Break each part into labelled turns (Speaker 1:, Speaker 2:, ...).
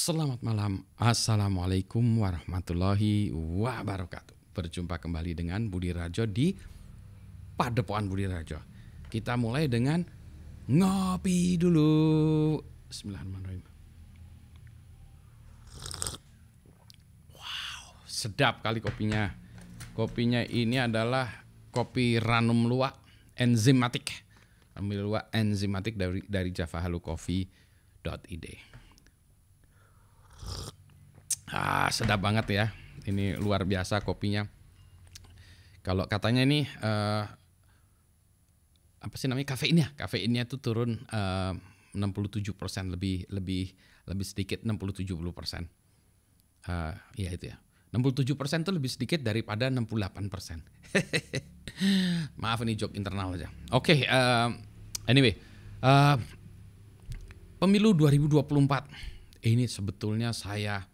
Speaker 1: Selamat malam, Assalamualaikum warahmatullahi wabarakatuh. Berjumpa kembali dengan Budi Rajo di Padepokan Budi Rajo. Kita mulai dengan ngopi dulu. Bismillahirrahmanirrahim. Wow, sedap kali kopinya. Kopinya ini adalah kopi Ranum Luwak enzimatik. Ranum Luwak enzimatik dari javahalucoffee.id. Sedap banget ya. Ini luar biasa kopinya. Kalau katanya ini apa sih namanya, kafeinnya? Kafeinnya tuh turun 67%, lebih sedikit 60-70%. Ya itu ya. 67% tuh lebih sedikit daripada 68%. Maaf, ini joke internal aja. Oke, anyway. Pemilu 2024. Ini sebetulnya saya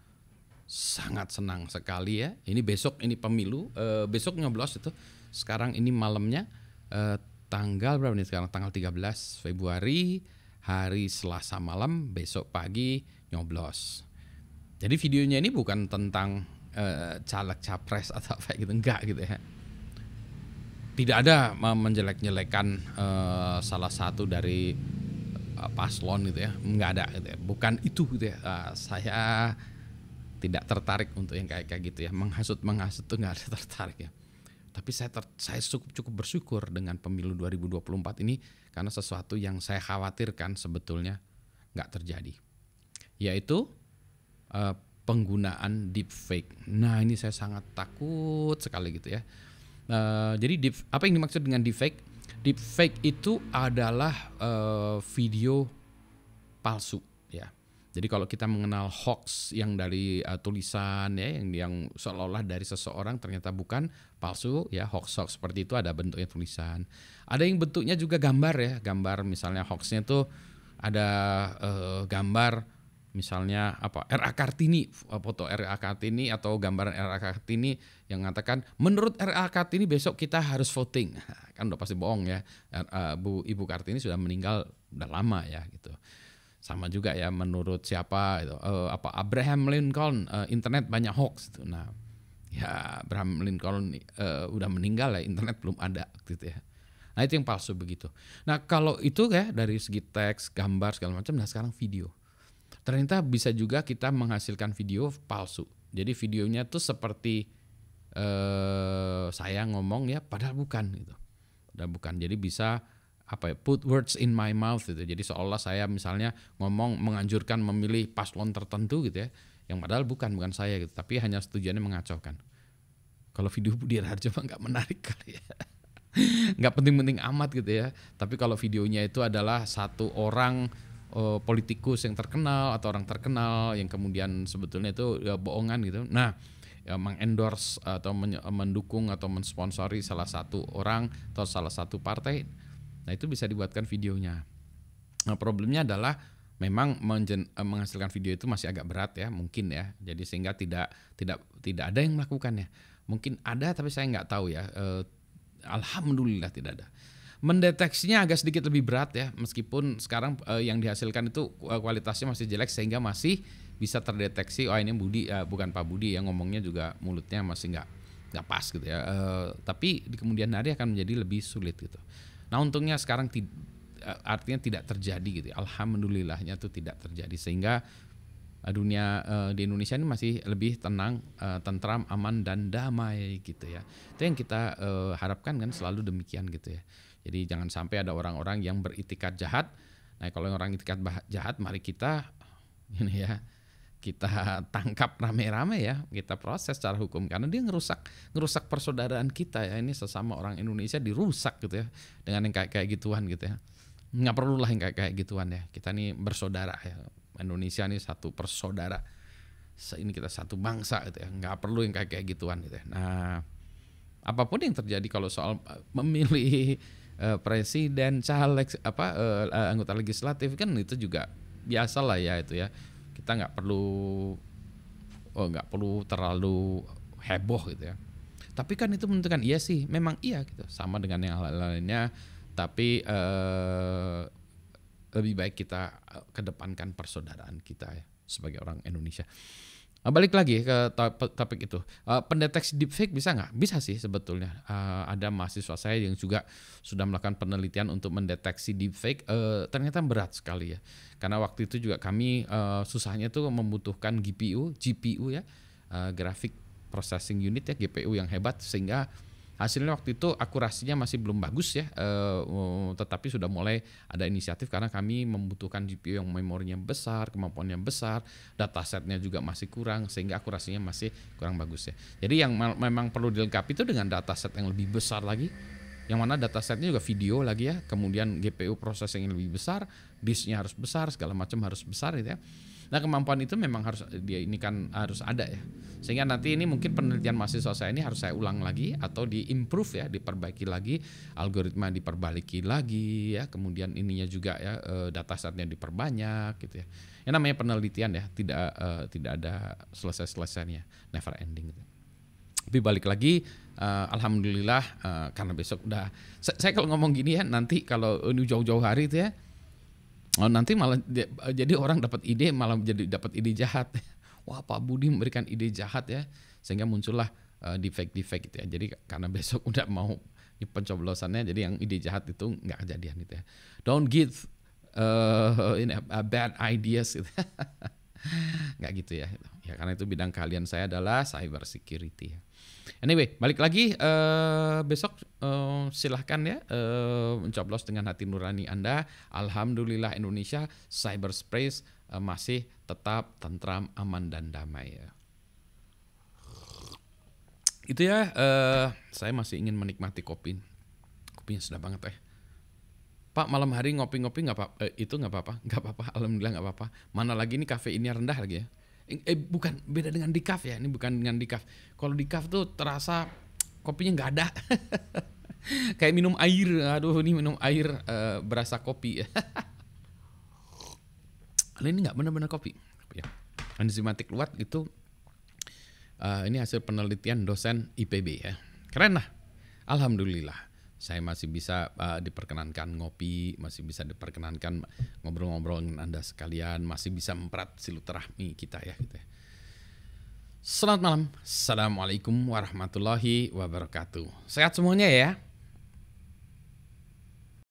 Speaker 1: sangat senang sekali ya. Ini besok, ini pemilu, besok nyoblos itu. Sekarang ini malamnya, tanggal berapa nih sekarang? Tanggal 13 Februari, hari Selasa malam, besok pagi nyoblos. Jadi videonya ini bukan tentang caleg capres atau apa gitu, enggak gitu ya. Tidak ada menjelek-jelekan salah satu dari paslon gitu ya, enggak ada gitu ya. Bukan itu gitu ya. Saya tidak tertarik untuk yang kayak gitu ya, menghasut tuh nggak ada tertarik ya. Tapi saya cukup bersyukur dengan pemilu 2024 ini, karena sesuatu yang saya khawatirkan sebetulnya nggak terjadi, yaitu penggunaan deepfake. Nah, ini saya sangat takut sekali gitu ya. Jadi apa yang dimaksud dengan deepfake? Deepfake itu adalah video palsu ya. Jadi kalau kita mengenal hoax yang dari tulisan ya, yang seolah-olah dari seseorang ternyata bukan, palsu ya, hoax seperti itu ada bentuknya tulisan. Ada yang bentuknya juga gambar ya, gambar misalnya hoaxnya tuh ada gambar misalnya apa, R.A. Kartini, foto R.A. Kartini atau gambaran R.A. Kartini yang mengatakan menurut R.A. Kartini besok kita harus voting. Kan udah pasti bohong ya. Ibu Kartini sudah meninggal udah lama ya gitu. Sama juga ya menurut siapa itu, Abraham Lincoln, internet banyak hoax itu. Nah, ya Abraham Lincoln udah meninggal ya, internet belum ada gitu ya. Nah, itu yang palsu begitu. Nah, kalau itu ya dari segi teks, gambar segala macam, nah sekarang video. Ternyata bisa juga kita menghasilkan video palsu. Jadi videonya tuh seperti saya ngomong ya, padahal bukan gitu. Padahal bukan. Jadi bisa put words in my mouth gitu. Jadi seolah saya misalnya ngomong menganjurkan memilih paslon tertentu gitu ya, yang padahal bukan saya gitu, tapi hanya tujuannya mengacaukan. Kalau video Budi Rajo mah nggak menarik kali ya. Nggak penting-penting amat gitu ya. Tapi kalau videonya itu adalah satu orang politikus yang terkenal atau orang terkenal yang kemudian sebetulnya itu ya bohongan gitu. Nah, ya, mengendorse atau mendukung atau mensponsori salah satu orang atau salah satu partai. Nah, itu bisa dibuatkan videonya. Nah, problemnya adalah memang menghasilkan video itu masih agak berat ya, mungkin ya. Jadi sehingga tidak ada yang melakukannya. Mungkin ada tapi saya nggak tahu ya. Alhamdulillah tidak ada. Mendeteksinya agak sedikit lebih berat ya, meskipun sekarang yang dihasilkan itu kualitasnya masih jelek sehingga masih bisa terdeteksi. Oh, ini Budi, bukan Pak Budi yang ngomongnya juga mulutnya masih nggak pas gitu ya. Tapi di kemudian hari akan menjadi lebih sulit gitu. Nah, untungnya sekarang artinya tidak terjadi gitu. Alhamdulillahnya itu tidak terjadi, sehingga dunia di Indonesia ini masih lebih tenang, tentram, aman dan damai gitu ya. Itu yang kita harapkan kan, selalu demikian gitu ya. Jadi jangan sampai ada orang-orang yang beritikat jahat. Nah, kalau orang itikat jahat, mari kita ini ya, kita tangkap rame-rame ya, kita proses secara hukum, karena dia ngerusak persaudaraan kita ya. Ini sesama orang Indonesia dirusak gitu ya dengan yang kayak gituan gitu ya. Nggak perlu lah yang kayak gituan ya. Kita nih bersaudara ya. Indonesia nih satu persaudara. Ini kita satu bangsa gitu ya. Nggak perlu yang kayak gituan gitu ya. Nah, apapun yang terjadi kalau soal memilih presiden, caleg, anggota legislatif kan itu juga biasa lah ya itu ya. Kita nggak perlu terlalu heboh gitu ya. Tapi kan itu menentukan iya sih, memang iya gitu, sama dengan yang lainnya. Tapi lebih baik kita kedepankan persaudaraan kita ya. sebagai orang Indonesia. Balik lagi ke topik itu, pendeteksi deepfake bisa nggak? Bisa sih sebetulnya. Ada mahasiswa saya yang juga sudah melakukan penelitian untuk mendeteksi deepfake, ternyata berat sekali ya. Karena waktu itu juga kami susahnya tuh membutuhkan GPU ya, Graphic Processing Unit ya, GPU yang hebat, sehingga hasilnya waktu itu akurasinya masih belum bagus ya, tetapi sudah mulai ada inisiatif karena kami membutuhkan GPU yang memorinya besar, kemampuannya besar, datasetnya juga masih kurang sehingga akurasinya masih kurang bagus ya. Jadi yang memang perlu dilengkapi itu dengan dataset yang lebih besar lagi, yang mana datasetnya juga video lagi ya, kemudian GPU processing yang lebih besar, disknya harus besar, segala macam harus besar gitu ya. Nah kemampuan itu memang harus harus ada ya, sehingga nanti ini mungkin penelitian mahasiswa saya ini harus saya ulang lagi atau diimprove ya, diperbaiki lagi, algoritma diperbaiki lagi ya, kemudian ininya juga ya, datasetnya diperbanyak gitu ya. Yang namanya penelitian ya, tidak ada selesai-selesainya, never ending gitu. Tapi balik lagi, alhamdulillah karena besok udah, saya kalau ngomong gini ya, nanti kalau ini jauh-jauh hari itu ya, nanti malah jadi orang dapat ide, malah jadi dapat ide jahat. Wah, Pak Budi memberikan ide jahat ya, sehingga muncullah deepfake gitu ya. Jadi karena besok udah mau pencoblosannya, jadi yang ide jahat itu nggak kejadian gitu ya. Don't give bad ideas gitu. Nggak gitu ya. Ya karena itu bidang keahlian saya adalah cyber security. Anyway, balik lagi, besok silahkan ya mencoblos dengan hati nurani Anda. Alhamdulillah Indonesia cyberspace masih tetap tentram, aman dan damai ya. Itu ya, saya masih ingin menikmati kopi. Kopinya sedap banget Pak, malam hari ngopi-ngopi nggak apa-apa? Itu nggak apa-apa, alhamdulillah nggak apa-apa. Mana lagi ini kafeinnya rendah lagi ya. Bukan, beda dengan decaf ya. Ini bukan dengan decaf. Kalau decaf tuh terasa kopinya nggak ada. Kayak minum air. Aduh, ini minum air berasa kopi. Kalau ini nggak benar-benar kopi. Ya. Enzimatic luat itu ini hasil penelitian dosen IPB ya. Keren lah. Alhamdulillah. Saya masih bisa diperkenankan ngopi, masih bisa diperkenankan ngobrol-ngobrol dengan Anda sekalian, masih bisa mempererat silaturahmi kita ya gitu ya. Selamat malam. Assalamualaikum warahmatullahi wabarakatuh. Sehat semuanya ya.